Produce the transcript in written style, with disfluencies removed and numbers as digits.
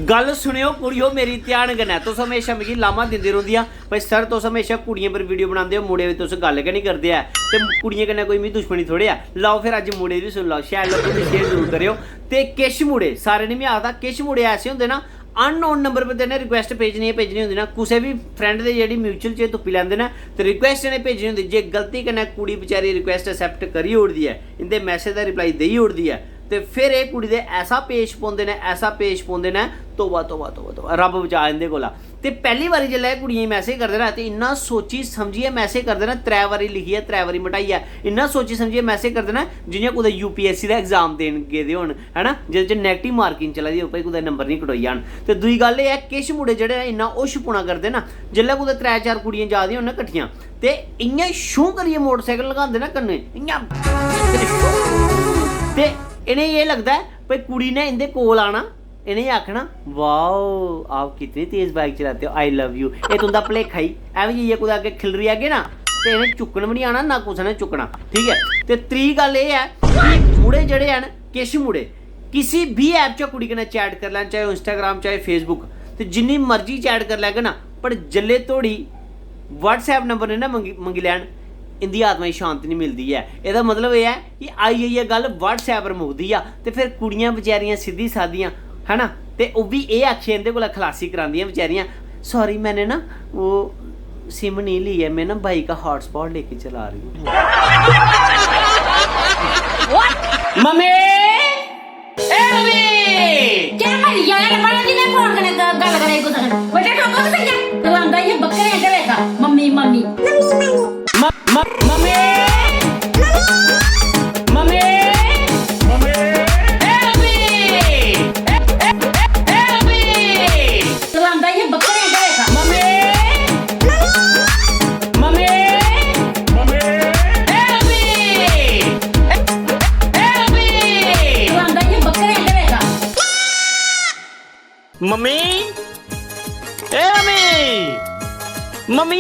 गल सुनियो कुड़ियो मेरी ध्यान कन्नै तुस हमेशा मिगी लामा दिंदी रौंह्दियां भाई सर तुस हमेशा कुड़ियें पर वीडियो बनांदे हो मुड़े तुस गल गै नहीं करदे ऐ ते कुड़ियें कन्नै कोई मिगी दुश्मनी थोड़े ऐ लाओ फिर अज्ज मुड़े बी सुन लाओ शैल लगो ते शेयर जरूर करेओ ते किश मुड़े सारे नहीं में आखदा किश मुड़े ऐसे होंदे ना अननोन नंबर पर इन्हें रिक्वेस्ट भेजनी होंदी ना कुसै भी फ्रेंड दे जेह्ड़ी म्यूचुअल च तुप्पी लैंदे ना ते रिक्वेस्ट इन्हें भेजनी होंदी जे गलती कन्नै कुड़ी बेचारी रिक्वेस्ट एक्सेप्ट करी ओड़दी ऐ इंदे मैसेज दा रिप्लाई देई ओड़दी ऐ ते फिर एह् कुड़ी दे ऐसा पेश पौंदे ने तौबा तौबा तौबा तौबा रब बचा इंदे कोला ते पहली बारी जेल्लै एह् कुड़ियें गी मैसेज करदे ना ते इन्ना सोची समझियै मैसेज करदे ना 3 बारी लिखियै 3 बारी मटाइयै इन्ना सोची समझियै मैसेज करदे ना जि'यां कुदै UPSC दा एग्जाम देन गेदे होन है ना जेह्दे च नैगेटिव मार्किंग चला दी हो भाई कुदै नंबर नहीं कटोई जान ते दूई गल्ल एह् ऐ किश मुड़े जेह्ड़े इन्ना होशपुना करदे ना जेल्लै कुदै 3-4 कुड़ियां जा दियां होन ना कट्ठियां ते इ'यां शूं करियै मोटरसाइकल लगांदे ना कन्नै इ'यां ते इन्हें ये लगता है भाई कुड़ी ने इंदे कोल आना इन्हें आखना वाओ आप कितनी तेज बाइक चलाते हो आई लव यू ये तुंदा भलेखा ही एवं जाइए कुदै अग्गे खिलरी आगे ना ते इन्हें चुक्कन भी नहीं आना ना कुसै ने चुकना ठीक है ते त्री गल ये है कि मुड़े जेह्ड़े हैन किश मुड़े किसी भी ऐप च कुड़ी कन्नै चैट कर लैन चाहे इंस्टाग्राम चाहे फेसबुक ते जिन्नी मर्जी चैट कर लैगे ना पर जल्ले धोड़ी व्हाट्सएप नंबर ने ना मंगी लैन इंदी आत्मा गी शांति नहीं मिलती है एह्दा मतलब यह है कि आई जाइए गल व्हाट्सएप पर मुकदी आ ते फिर कुड़ियां बेचारियां सीधी सादियां है ना ते ओह् बी एह् आखियै इंदे कोला खलासी करांदियां बेचारियां सॉरी मैंने ना वो सिम नहीं ली है मैं ना भाई का हॉटस्पॉट लेके चला रही हूँ मम्मी ए मम्मी क्या कर यार बड़ा दिन है फोन करने का गल करे को बेटा ठोको से क्या तू आंदा ये बकरे करेगा mummy mummy mummy mummy mummy ए मम्मी तू आंदा ये बकरे करेगा मम्मी मम्मी मम्मी ए मम्मी तू आंदा ये बकरे करेगा मम्मी ए मम्मी मम्मी